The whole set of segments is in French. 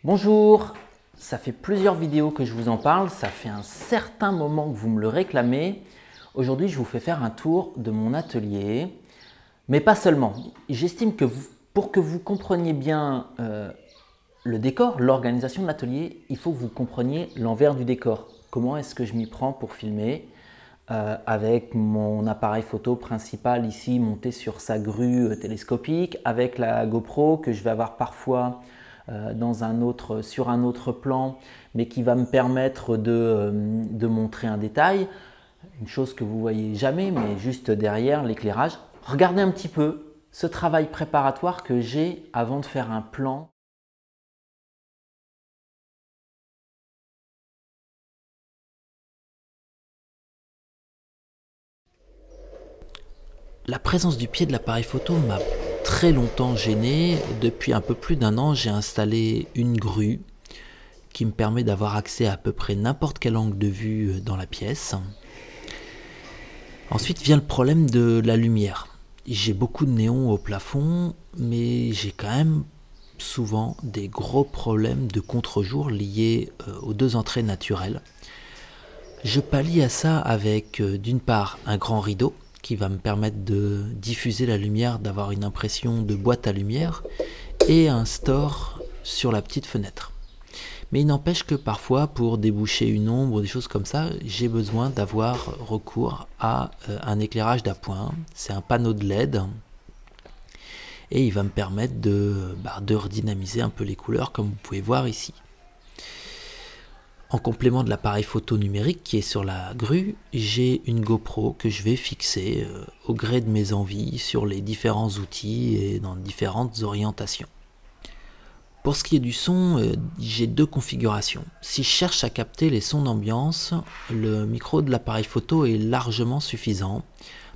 Bonjour, ça fait plusieurs vidéos que je vous en parle, ça fait un certain moment que vous me le réclamez. Aujourd'hui, je vous fais faire un tour de mon atelier, mais pas seulement. J'estime que pour que vous compreniez bien le décor, l'organisation de l'atelier, il faut que vous compreniez l'envers du décor. Comment est-ce que je m'y prends pour filmer avec mon appareil photo principal ici monté sur sa grue télescopique, avec la GoPro que je vais avoir parfois sur un autre plan, mais qui va me permettre de montrer un détail, une chose que vous voyez jamais, mais juste derrière l'éclairage. Regardez un petit peu ce travail préparatoire que j'ai avant de faire un plan. La présence du pied de l'appareil photo m'a très longtemps gêné. Depuis un peu plus d'un an, j'ai installé une grue qui me permet d'avoir accès à peu près n'importe quel angle de vue dans la pièce. Ensuite vient le problème de la lumière. J'ai beaucoup de néons au plafond, mais j'ai quand même souvent des gros problèmes de contre-jour liés aux deux entrées naturelles. Je pallie à ça avec d'une part un grand rideau qui va me permettre de diffuser la lumière, d'avoir une impression de boîte à lumière, et un store sur la petite fenêtre. Mais il n'empêche que parfois, pour déboucher une ombre ou des choses comme ça, j'ai besoin d'avoir recours à un éclairage d'appoint. C'est un panneau de LED et il va me permettre de redynamiser un peu les couleurs comme vous pouvez voir ici. En complément de l'appareil photo numérique qui est sur la grue, j'ai une GoPro que je vais fixer au gré de mes envies sur les différents outils et dans différentes orientations. Pour ce qui est du son, j'ai deux configurations. Si je cherche à capter les sons d'ambiance, le micro de l'appareil photo est largement suffisant.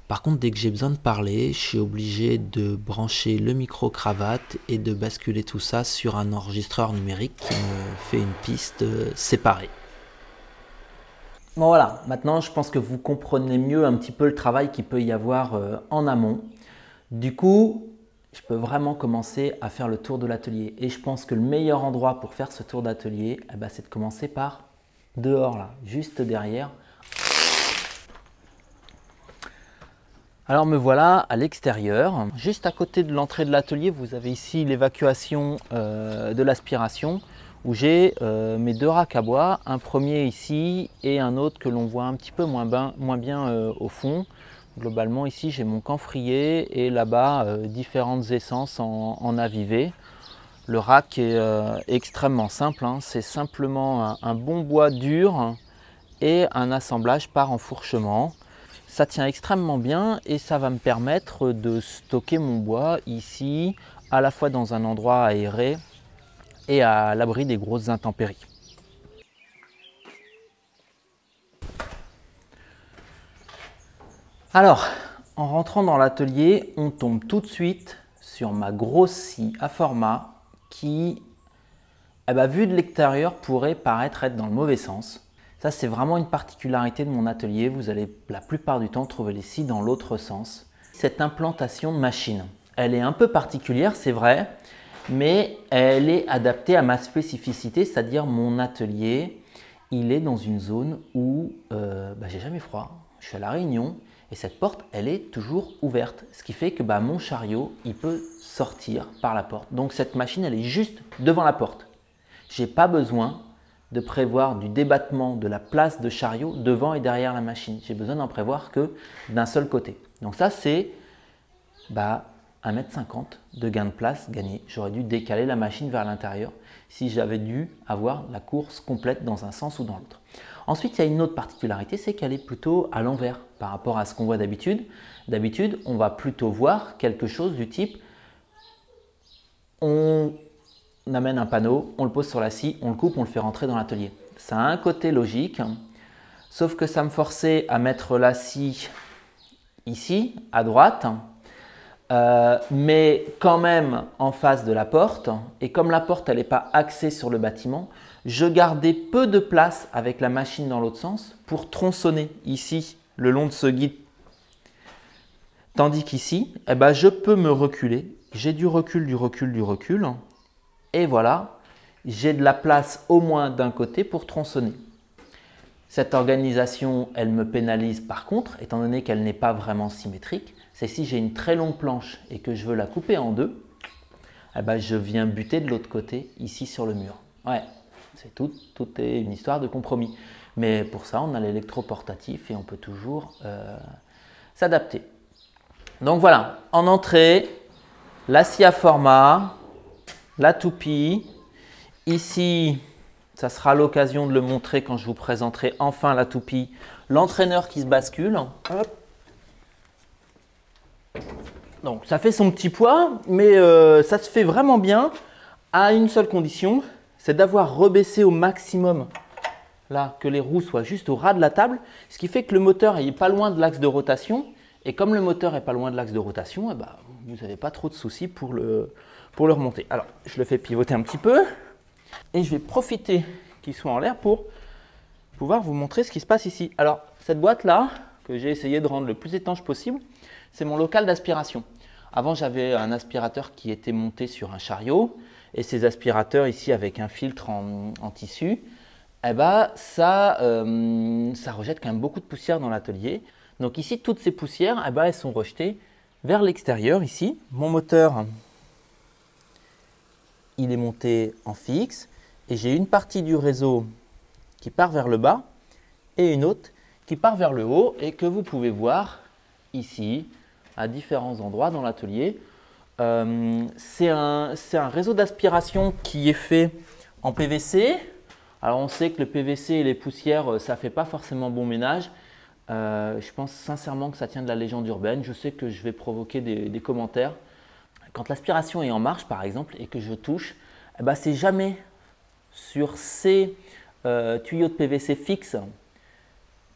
Par contre, dès que j'ai besoin de parler, je suis obligé de brancher le micro cravate et de basculer tout ça sur un enregistreur numérique qui me fait une piste séparée. Bon voilà, maintenant je pense que vous comprenez mieux un petit peu le travail qu'il peut y avoir en amont. Du coup, je peux vraiment commencer à faire le tour de l'atelier. Et je pense que le meilleur endroit pour faire ce tour d'atelier, c'est de commencer par dehors, là, juste derrière. Alors me voilà à l'extérieur. Juste à côté de l'entrée de l'atelier, vous avez ici l'évacuation de l'aspiration, où j'ai mes deux racks à bois, un premier ici et un autre que l'on voit un petit peu moins bien au fond. Globalement ici j'ai mon camphrier et là-bas différentes essences en avivé. Le rack est extrêmement simple, hein. C'est simplement un bon bois dur et un assemblage par enfourchement. Ça tient extrêmement bien et ça va me permettre de stocker mon bois ici, à la fois dans un endroit aéré et à l'abri des grosses intempéries. Alors, en rentrant dans l'atelier, on tombe tout de suite sur ma grosse scie à format qui, vue de l'extérieur, pourrait paraître être dans le mauvais sens. Ça, c'est vraiment une particularité de mon atelier. Vous allez la plupart du temps trouver les scies dans l'autre sens. Cette implantation de machine, elle est un peu particulière, c'est vrai, mais elle est adaptée à ma spécificité, c'est-à-dire mon atelier. Il est dans une zone où j'ai jamais froid. Je suis à La Réunion et cette porte, elle est toujours ouverte. Ce qui fait que mon chariot, il peut sortir par la porte. Donc cette machine, elle est juste devant la porte. Je n'ai pas besoin de prévoir du débattement de la place de chariot devant et derrière la machine. J'ai besoin d'en prévoir que d'un seul côté. Donc ça, c'est 1,50 m de gain de place gagné. J'aurais dû décaler la machine vers l'intérieur si j'avais dû avoir la course complète dans un sens ou dans l'autre. Ensuite, il y a une autre particularité, c'est qu'elle est plutôt à l'envers par rapport à ce qu'on voit d'habitude. D'habitude, on va plutôt voir quelque chose du type on amène un panneau, on le pose sur la scie, on le coupe, on le fait rentrer dans l'atelier. Ça a un côté logique, sauf que ça me forçait à mettre la scie ici, à droite, mais quand même en face de la porte. Et comme la porte, elle n'est pas axée sur le bâtiment, je gardais peu de place avec la machine dans l'autre sens pour tronçonner ici le long de ce guide. Tandis qu'ici, je peux me reculer. J'ai du recul. Et voilà, j'ai de la place au moins d'un côté pour tronçonner. Cette organisation, elle me pénalise par contre, étant donné qu'elle n'est pas vraiment symétrique. C'est si j'ai une très longue planche et que je veux la couper en deux, eh ben, je viens buter de l'autre côté, ici sur le mur. Ouais, c'est tout est une histoire de compromis. Mais pour ça, on a l'électroportatif et on peut toujours s'adapter. Donc voilà, en entrée, la scie à format, la toupie. Ici, ça sera l'occasion de le montrer quand je vous présenterai enfin la toupie. L'entraîneur qui se bascule. Hop. Donc ça fait son petit poids, mais ça se fait vraiment bien à une seule condition, c'est d'avoir rebaissé au maximum là, que les roues soient juste au ras de la table, ce qui fait que le moteur n'est pas loin de l'axe de rotation. Et comme le moteur n'est pas loin de l'axe de rotation, eh ben, vous n'avez pas trop de soucis pour le remonter. Alors, je le fais pivoter un petit peu et je vais profiter qu'il soit en l'air pour pouvoir vous montrer ce qui se passe ici. Alors, cette boîte-là, que j'ai essayé de rendre le plus étanche possible, c'est mon local d'aspiration. Avant, j'avais un aspirateur qui était monté sur un chariot et ces aspirateurs ici avec un filtre en tissu, eh ben, ça rejette quand même beaucoup de poussière dans l'atelier. Donc ici, toutes ces poussières, eh ben, elles sont rejetées vers l'extérieur ici. Mon moteur, il est monté en fixe et j'ai une partie du réseau qui part vers le bas et une autre qui part vers le haut et que vous pouvez voir ici à différents endroits dans l'atelier. C'est un réseau d'aspiration qui est fait en PVC. Alors on sait que le PVC et les poussières, ça ne fait pas forcément bon ménage. Je pense sincèrement que ça tient de la légende urbaine. Je sais que je vais provoquer des commentaires. Quand l'aspiration est en marche par exemple et que je touche, eh ben, c'est jamais sur ces tuyaux de PVC fixes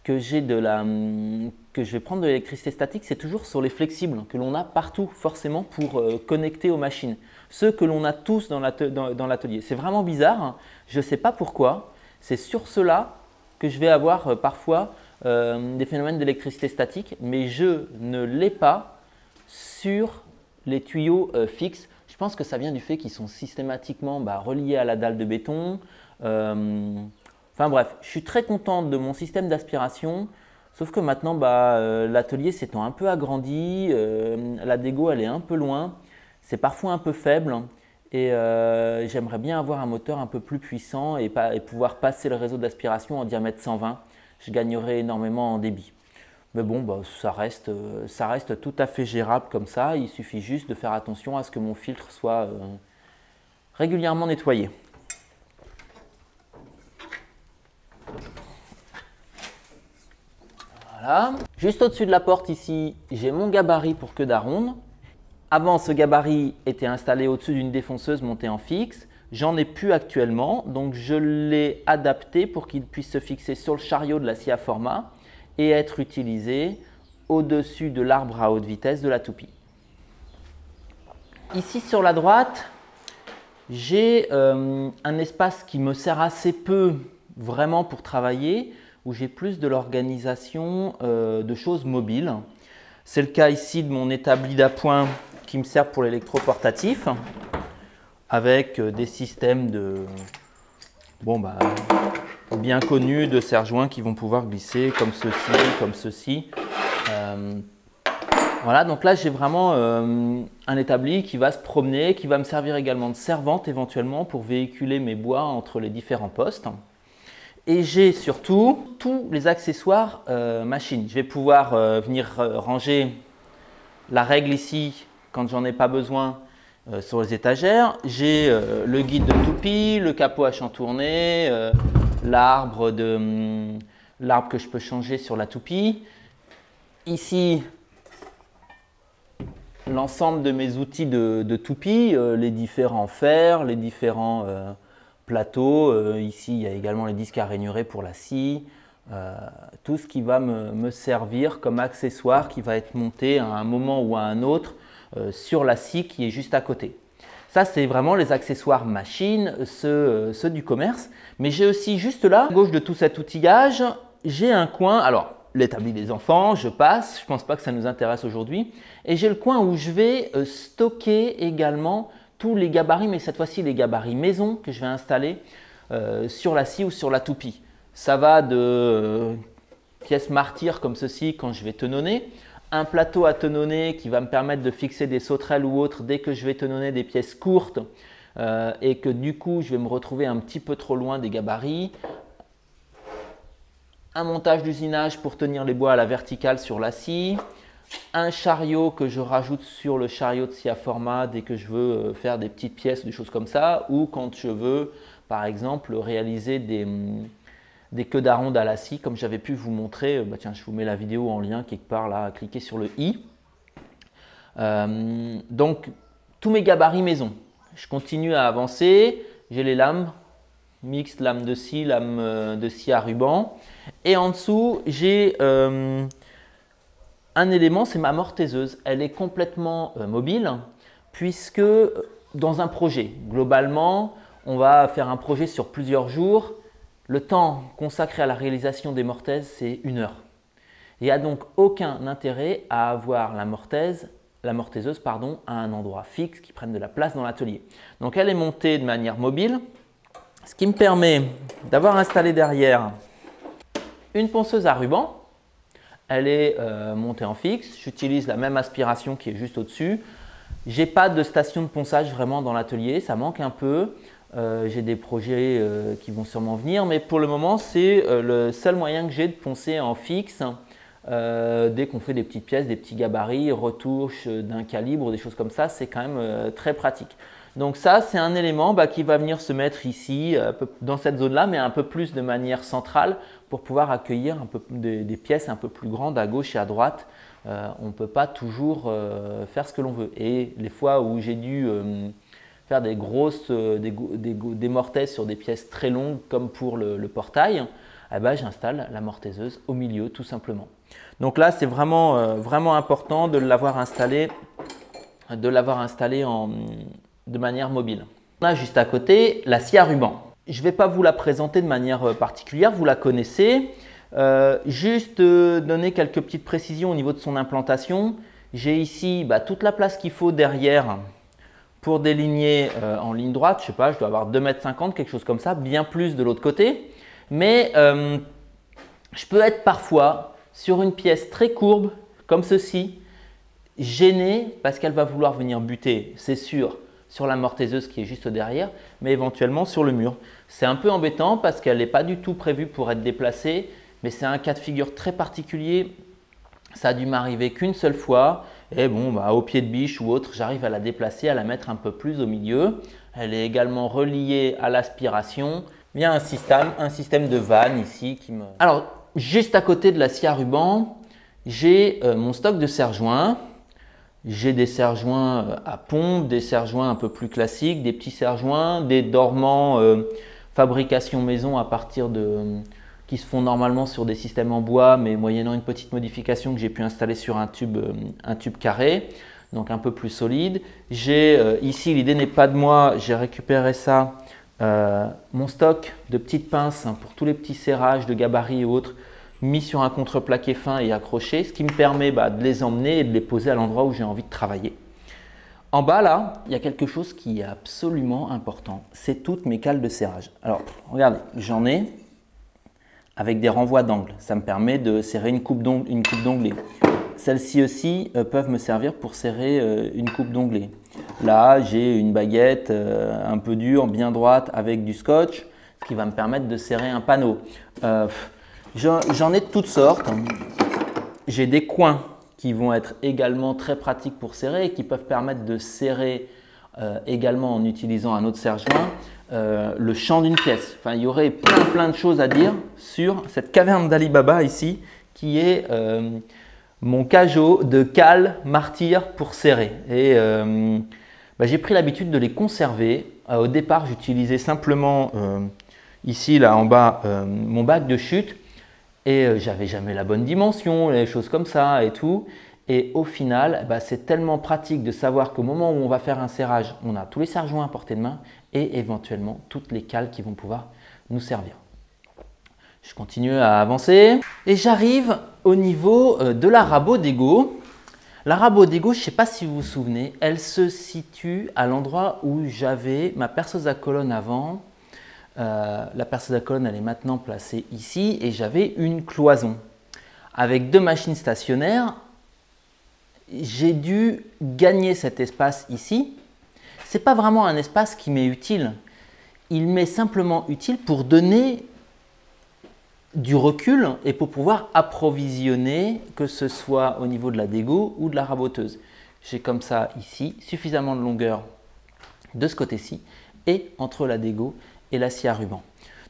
que je vais prendre de l'électricité statique, c'est toujours sur les flexibles que l'on a partout forcément pour connecter aux machines. Ceux que l'on a tous dans l'atelier. C'est vraiment bizarre, hein. Je ne sais pas pourquoi. C'est sur cela que je vais avoir parfois des phénomènes d'électricité statique, mais je ne l'ai pas sur les tuyaux fixes. Je pense que ça vient du fait qu'ils sont systématiquement reliés à la dalle de béton. Enfin bref, je suis très content de mon système d'aspiration, sauf que maintenant l'atelier s'étant un peu agrandi, la dégo elle est un peu loin, c'est parfois un peu faible et j'aimerais bien avoir un moteur un peu plus puissant et pouvoir passer le réseau d'aspiration en diamètre 120. Je gagnerais énormément en débit. Mais bon, ça reste tout à fait gérable comme ça. Il suffit juste de faire attention à ce que mon filtre soit régulièrement nettoyé. Voilà. Juste au-dessus de la porte ici, j'ai mon gabarit pour queue d'aronde. Avant, ce gabarit était installé au-dessus d'une défonceuse montée en fixe. J'en ai plus actuellement, donc je l'ai adapté pour qu'il puisse se fixer sur le chariot de la scie à format et être utilisé au-dessus de l'arbre à haute vitesse de la toupie. Ici sur la droite, j'ai un espace qui me sert assez peu vraiment pour travailler, où j'ai plus de l'organisation de choses mobiles. C'est le cas ici de mon établi d'appoint qui me sert pour l'électroportatif, avec des systèmes bien connus de serre-joints qui vont pouvoir glisser comme ceci, comme ceci. Voilà, donc là j'ai vraiment un établi qui va se promener, qui va me servir également de servante éventuellement pour véhiculer mes bois entre les différents postes. Et j'ai surtout tous les accessoires machine. Je vais pouvoir venir ranger la règle ici quand j'en ai pas besoin sur les étagères. J'ai le guide de toupie, le capot à chantourner, l'arbre que je peux changer sur la toupie. Ici, l'ensemble de mes outils de toupie, les différents fers, les différents plateaux. Ici, il y a également les disques à rainurés pour la scie. Tout ce qui va me servir comme accessoire qui va être monté à un moment ou à un autre sur la scie qui est juste à côté. Ça, c'est vraiment les accessoires machines, ceux du commerce. Mais j'ai aussi juste là, à gauche de tout cet outillage, j'ai un coin. Alors, l'établi des enfants, je passe. Je ne pense pas que ça nous intéresse aujourd'hui. Et j'ai le coin où je vais stocker également tous les gabarits, mais cette fois-ci les gabarits maison que je vais installer sur la scie ou sur la toupie. Ça va de pièces martyrs comme ceci quand je vais tenonner, un plateau à tenonner qui va me permettre de fixer des sauterelles ou autres dès que je vais tenonner des pièces courtes et que du coup je vais me retrouver un petit peu trop loin des gabarits. Un montage d'usinage pour tenir les bois à la verticale sur la scie. Un chariot que je rajoute sur le chariot de scie à format dès que je veux faire des petites pièces, des choses comme ça, ou quand je veux par exemple réaliser des queues d'aronde à la scie comme j'avais pu vous montrer. Tiens, je vous mets la vidéo en lien quelque part là, cliquez sur le i. Donc tous mes gabarits maison. Je continue à avancer, j'ai les lames mixtes, lames de scie à ruban, et en dessous j'ai un élément, c'est ma mortaiseuse. Elle est complètement mobile puisque dans un projet, globalement, on va faire un projet sur plusieurs jours. Le temps consacré à la réalisation des mortaises, c'est 1 heure. Il n'y a donc aucun intérêt à avoir la mortaiseuse à un endroit fixe qui prenne de la place dans l'atelier. Donc elle est montée de manière mobile, ce qui me permet d'avoir installé derrière une ponceuse à ruban. Elle est montée en fixe, j'utilise la même aspiration qui est juste au-dessus. Je n'ai pas de station de ponçage vraiment dans l'atelier, ça manque un peu. J'ai des projets qui vont sûrement venir, mais pour le moment, c'est le seul moyen que j'ai de poncer en fixe dès qu'on fait des petites pièces, des petits gabarits, retouches d'un calibre, des choses comme ça, c'est quand même très pratique. Donc ça, c'est un élément qui va venir se mettre ici, dans cette zone-là, mais un peu plus de manière centrale pour pouvoir accueillir un peu des pièces un peu plus grandes à gauche et à droite. On ne peut pas toujours faire ce que l'on veut. Et les fois où j'ai dû faire des grosses, des mortaises sur des pièces très longues comme pour le portail, j'installe la mortaiseuse au milieu tout simplement. Donc là, c'est vraiment, vraiment important de l'avoir installé, de manière mobile. On a juste à côté la scie à ruban. Je ne vais pas vous la présenter de manière particulière, vous la connaissez. Juste donner quelques petites précisions au niveau de son implantation. J'ai ici toute la place qu'il faut derrière pour déligner en ligne droite. Je ne sais pas, je dois avoir 2,50 m, quelque chose comme ça, bien plus de l'autre côté. Mais je peux être parfois sur une pièce très courbe, comme ceci, gêné parce qu'elle va vouloir venir buter, c'est sûr, sur la mortaiseuse qui est juste derrière, mais éventuellement sur le mur. C'est un peu embêtant parce qu'elle n'est pas du tout prévue pour être déplacée, mais c'est un cas de figure très particulier. Ça a dû m'arriver qu'une seule fois et bon, au pied de biche ou autre, j'arrive à la déplacer, à la mettre un peu plus au milieu. Elle est également reliée à l'aspiration. Il y a un système de vanne ici qui me… Alors, juste à côté de la scie à ruban, j'ai mon stock de serre-joints. J'ai des serre-joints à pompe, des serre-joints un peu plus classiques, des petits serre-joints, des dormants fabrication maison à partir de… qui se font normalement sur des systèmes en bois, mais moyennant une petite modification que j'ai pu installer sur un tube carré, donc un peu plus solide. J'ai ici, l'idée n'est pas de moi, j'ai récupéré ça, mon stock de petites pinces pour tous les petits serrages de gabarit et autres, mis sur un contreplaqué fin et accroché, ce qui me permet de les emmener et de les poser à l'endroit où j'ai envie de travailler. En bas là, il y a quelque chose qui est absolument important, c'est toutes mes cales de serrage. Alors regardez, j'en ai avec des renvois d'angle, ça me permet de serrer une coupe d'onglet. Celles-ci aussi peuvent me servir pour serrer une coupe d'onglet. Là, j'ai une baguette un peu dure, bien droite avec du scotch, ce qui va me permettre de serrer un panneau. J'en ai de toutes sortes. J'ai des coins qui vont être également très pratiques pour serrer et qui peuvent permettre de serrer également en utilisant un autre serre-joint le champ d'une pièce. Enfin, il y aurait plein de choses à dire sur cette caverne d'Ali Baba ici qui est mon cajot de cales martyrs pour serrer. Et j'ai pris l'habitude de les conserver. Au départ, j'utilisais simplement ici là en bas mon bac de chute. Et j'avais jamais la bonne dimension, les choses comme ça et tout. Et au final, c'est tellement pratique de savoir qu'au moment où on va faire un serrage, on a tous les serre-joints à portée de main et éventuellement toutes les cales qui vont pouvoir nous servir. Je continue à avancer et j'arrive au niveau de la rabot d'égo. La Rabo Dego, je ne sais pas si vous vous souvenez, elle se situe à l'endroit où j'avais ma perceuse à colonne avant. La perceuse à colonne, elle est maintenant placée ici et j'avais une cloison. Avec 2 machines stationnaires, j'ai dû gagner cet espace ici. Ce n'est pas vraiment un espace qui m'est utile. Il m'est simplement utile pour donner du recul et pour pouvoir approvisionner, que ce soit au niveau de la dégo ou de la raboteuse. J'ai comme ça ici suffisamment de longueur de ce côté-ci et entre la dégo et la scie à ruban.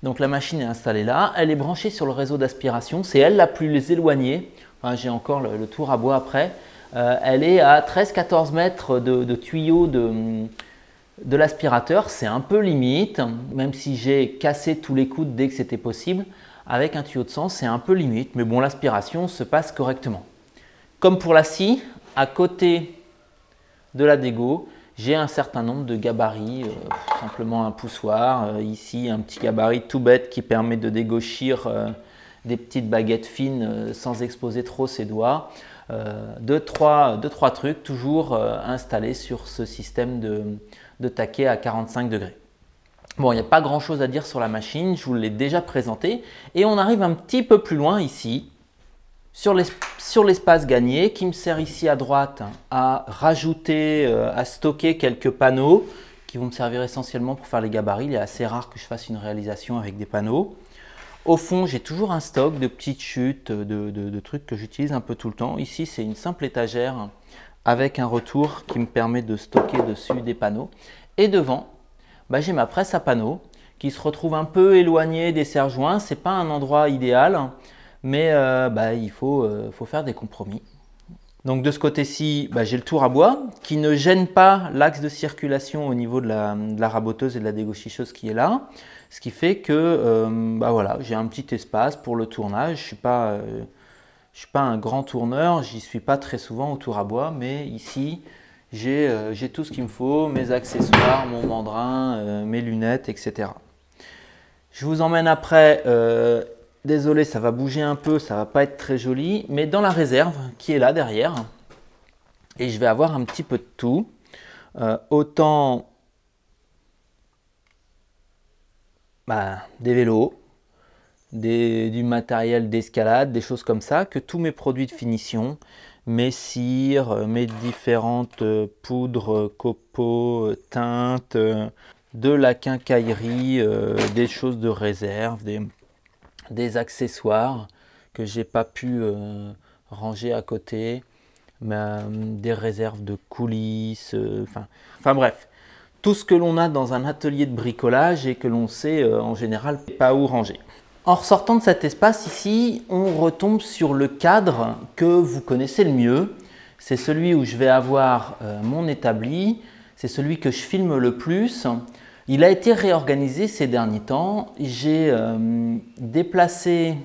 Donc la machine est installée là, elle est branchée sur le réseau d'aspiration, c'est elle la plus éloignée. Enfin, j'ai encore le tour à bois après. Elle est à 13-14 mètres de tuyau de l'aspirateur, c'est un peu limite, même si j'ai cassé tous les coudes dès que c'était possible. Avec un tuyau de sang, c'est un peu limite, mais bon, l'aspiration se passe correctement. Comme pour la scie, à côté de la dégo, j'ai un certain nombre de gabarits, simplement un poussoir, ici un petit gabarit tout bête qui permet de dégauchir des petites baguettes fines sans exposer trop ses doigts. 2-3 trucs toujours installés sur ce système de taquet à 45 degrés. Bon, il n'y a pas grand chose à dire sur la machine, je vous l'ai déjà présenté et on arrive un petit peu plus loin ici sur l'espace gagné qui me sert ici à droite à rajouter, à stocker quelques panneaux qui vont me servir essentiellement pour faire les gabarits. Il est assez rare que je fasse une réalisation avec des panneaux. Au fond, j'ai toujours un stock de petites chutes, de trucs que j'utilise un peu tout le temps. Ici, c'est une simple étagère avec un retour qui me permet de stocker dessus des panneaux. Et devant, j'ai ma presse à panneaux qui se retrouve un peu éloignée des serre-joints. Ce n'est pas un endroit idéal, mais il faut faire des compromis. Donc de ce côté-ci, j'ai le tour à bois qui ne gêne pas l'axe de circulation au niveau de la raboteuse et de la dégauchicheuse qui est là. Ce qui fait que voilà, j'ai un petit espace pour le tournage. Je ne suis pas un grand tourneur, j'y suis pas très souvent au tour à bois, mais ici, j'ai tout ce qu'il me faut, mes accessoires, mon mandrin, mes lunettes, etc. Je vous emmène après, désolé, ça va bouger un peu, ça va pas être très joli, mais dans la réserve qui est là derrière, et je vais avoir un petit peu de tout, autant des vélos, du matériel d'escalade, des choses comme ça, que tous mes produits de finition, mes cires, mes différentes poudres, copeaux, teintes, de la quincaillerie, des choses de réserve, des accessoires que j'ai pas pu ranger à côté, des réserves de coulisses, enfin bref, tout ce que l'on a dans un atelier de bricolage et que l'on sait en général pas où ranger. En ressortant de cet espace ici, on retombe sur le cadre que vous connaissez le mieux. C'est celui où je vais avoir mon établi, c'est celui que je filme le plus. Il a été réorganisé ces derniers temps. J'ai déplacé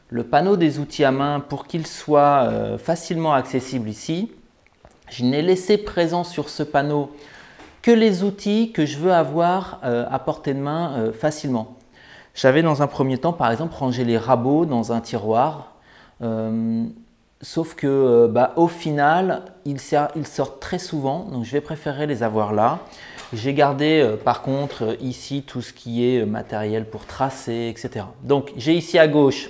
le panneau des outils à main pour qu'il soit facilement accessible ici. Je n'ai laissé présent sur ce panneau que les outils que je veux avoir à portée de main facilement. J'avais dans un premier temps, par exemple, rangé les rabots dans un tiroir, sauf que au final, ils sortent très souvent, donc je vais préférer les avoir là. J'ai gardé par contre ici tout ce qui est matériel pour tracer, etc. Donc j'ai ici à gauche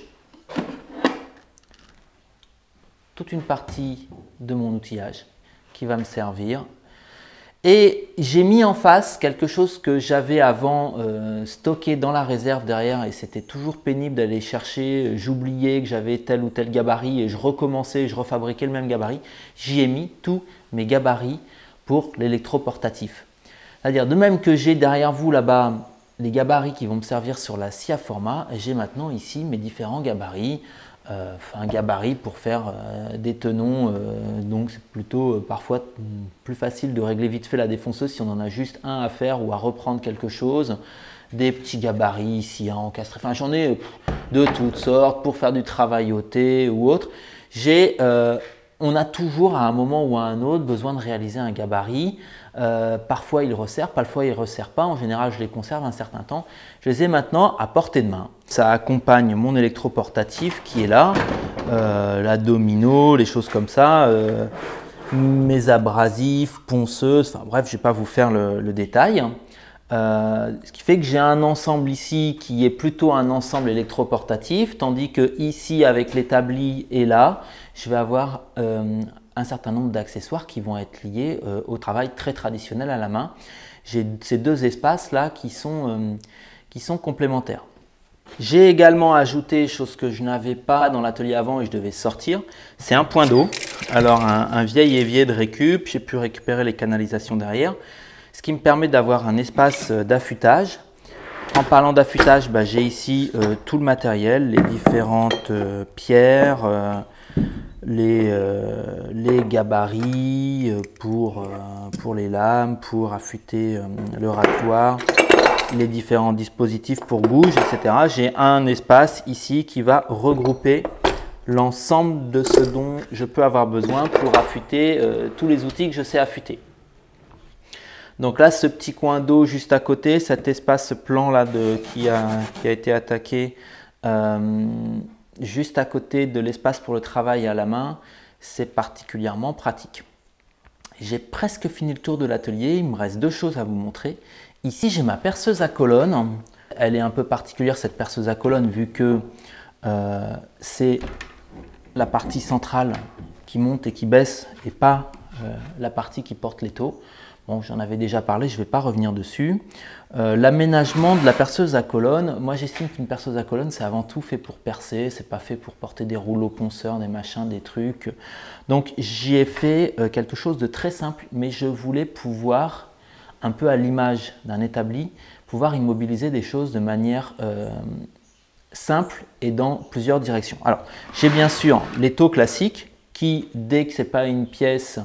toute une partie de mon outillage qui va me servir. Et j'ai mis en face quelque chose que j'avais avant stocké dans la réserve derrière et c'était toujours pénible d'aller chercher. J'oubliais que j'avais tel ou tel gabarit et je recommençais, je refabriquais le même gabarit. J'y ai mis tous mes gabarits pour l'électroportatif. C'est-à-dire de même que j'ai derrière vous là-bas les gabarits qui vont me servir sur la scie à format, j'ai maintenant ici mes différents gabarits. Un gabarit pour faire des tenons, donc c'est plutôt parfois plus facile de régler vite fait la défonceuse si on en a juste un à faire ou à reprendre quelque chose. Des petits gabarits ici à encastrer, enfin j'en ai de toutes sortes pour faire du travail au thé ou autre. On a toujours à un moment ou à un autre besoin de réaliser un gabarit. Parfois il resserre, parfois il ne resserre pas. En général, je les conserve un certain temps. Je les ai maintenant à portée de main. Ça accompagne mon électroportatif qui est là. la domino, les choses comme ça, mes abrasifs, ponceuses, enfin bref, je ne vais pas vous faire le détail. Ce qui fait que j'ai un ensemble ici qui est plutôt un ensemble électroportatif, tandis que ici avec l'établi et là, je vais avoir un certain nombre d'accessoires qui vont être liés au travail très traditionnel à la main. J'ai ces deux espaces là qui sont complémentaires. J'ai également ajouté, chose que je n'avais pas dans l'atelier avant et je devais sortir, c'est un point d'eau. Alors un vieil évier de récup, j'ai pu récupérer les canalisations derrière, ce qui me permet d'avoir un espace d'affûtage. En parlant d'affûtage, j'ai ici tout le matériel, les différentes pierres, les gabarits pour les lames, pour affûter le racloir, les différents dispositifs pour bouge, etc. J'ai un espace ici qui va regrouper l'ensemble de ce dont je peux avoir besoin pour affûter tous les outils que je sais affûter. Donc là, ce petit coin d'eau juste à côté, cet espace plan là qui a été attaqué juste à côté de l'espace pour le travail à la main, c'est particulièrement pratique. J'ai presque fini le tour de l'atelier, il me reste deux choses à vous montrer. Ici, j'ai ma perceuse à colonne. Elle est un peu particulière, cette perceuse à colonne, vu que c'est la partie centrale qui monte et qui baisse et pas la partie qui porte l'étau. Bon, j'en avais déjà parlé, je ne vais pas revenir dessus. L'aménagement de la perceuse à colonne, moi j'estime qu'une perceuse à colonne, c'est avant tout fait pour percer, c'est pas fait pour porter des rouleaux ponceurs, des machins, des trucs. Donc j'y ai fait quelque chose de très simple, mais je voulais pouvoir, un peu à l'image d'un établi, pouvoir immobiliser des choses de manière simple et dans plusieurs directions. Alors, j'ai bien sûr l'étau classique qui, dès que ce n'est pas une pièce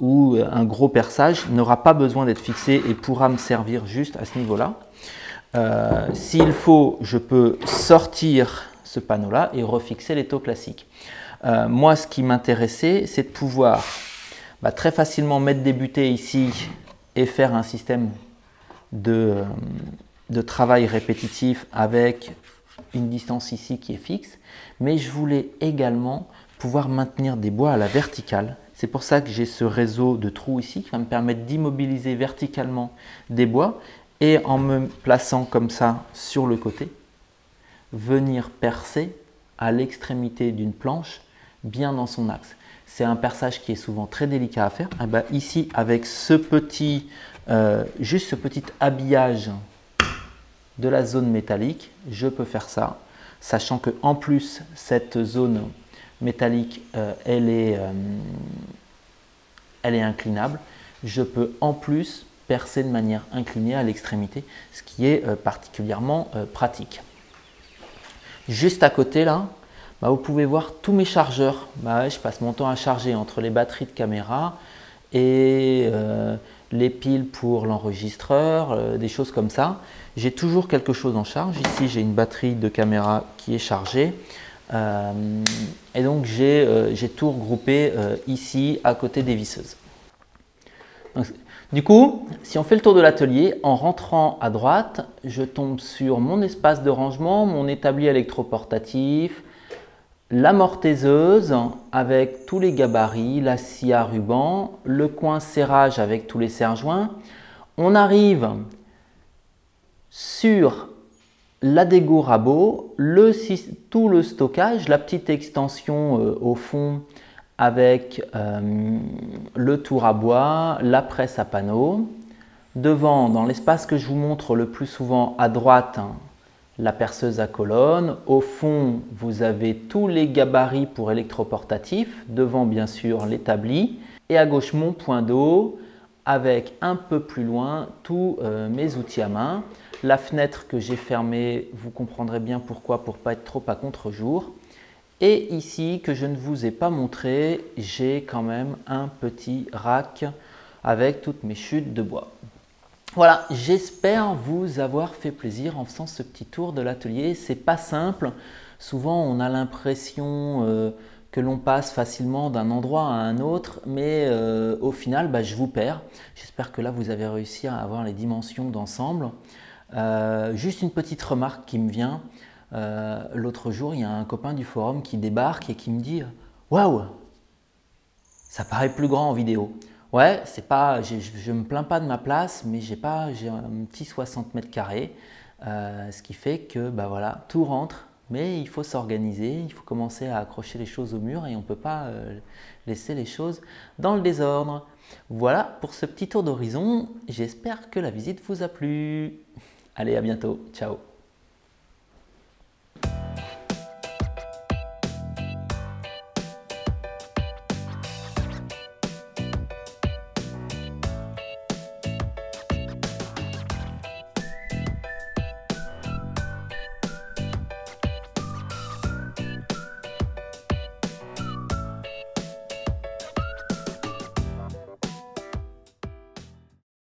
ou un gros perçage, n'aura pas besoin d'être fixé et pourra me servir juste à ce niveau-là. S'il faut, je peux sortir ce panneau-là et refixer l'étau classique. Moi, ce qui m'intéressait, c'est de pouvoir très facilement mettre des butées ici et faire un système de travail répétitif avec une distance ici qui est fixe. Mais je voulais également pouvoir maintenir des bois à la verticale. C'est pour ça que j'ai ce réseau de trous ici qui va me permettre d'immobiliser verticalement des bois et en me plaçant comme ça sur le côté, venir percer à l'extrémité d'une planche bien dans son axe. C'est un perçage qui est souvent très délicat à faire. Et ici, avec ce petit, juste ce petit habillage de la zone métallique, je peux faire ça, sachant que en plus cette zone métallique, elle est inclinable. Je peux en plus percer de manière inclinée à l'extrémité, ce qui est particulièrement pratique. Juste à côté là, vous pouvez voir tous mes chargeurs. Je passe mon temps à charger entre les batteries de caméra et les piles pour l'enregistreur, des choses comme ça. J'ai toujours quelque chose en charge. Ici, j'ai une batterie de caméra qui est chargée. Et donc, j'ai tout regroupé ici à côté des visseuses. Donc, du coup, si on fait le tour de l'atelier, en rentrant à droite, je tombe sur mon espace de rangement, mon établi électroportatif, l'amortaiseuse avec tous les gabarits, la scie à ruban, le coin serrage avec tous les serre-joints. On arrive sur l'adégo rabot, tout le stockage, la petite extension au fond avec le tour à bois, la presse à panneaux. Devant, dans l'espace que je vous montre le plus souvent à droite, la perceuse à colonne. Au fond, vous avez tous les gabarits pour électroportatif. Devant, bien sûr, l'établi. Et à gauche, mon point d'eau avec un peu plus loin tous mes outils à main. La fenêtre que j'ai fermée, vous comprendrez bien pourquoi, pour ne pas être trop à contre-jour. Et ici, que je ne vous ai pas montré, j'ai quand même un petit rack avec toutes mes chutes de bois. Voilà, j'espère vous avoir fait plaisir en faisant ce petit tour de l'atelier. C'est pas simple. Souvent, on a l'impression que l'on passe facilement d'un endroit à un autre, mais au final, je vous perds. J'espère que là, vous avez réussi à avoir les dimensions d'ensemble. Juste une petite remarque qui me vient. L'autre jour, il y a un copain du forum qui débarque et qui me dit « Waouh, ça paraît plus grand en vidéo. » Ouais, c'est pas, je me plains pas de ma place, mais j'ai un petit 60 mètres carrés, ce qui fait que bah voilà, tout rentre, mais il faut s'organiser, il faut commencer à accrocher les choses au mur et on ne peut pas laisser les choses dans le désordre. Voilà pour ce petit tour d'horizon, j'espère que la visite vous a plu. Allez, à bientôt, ciao.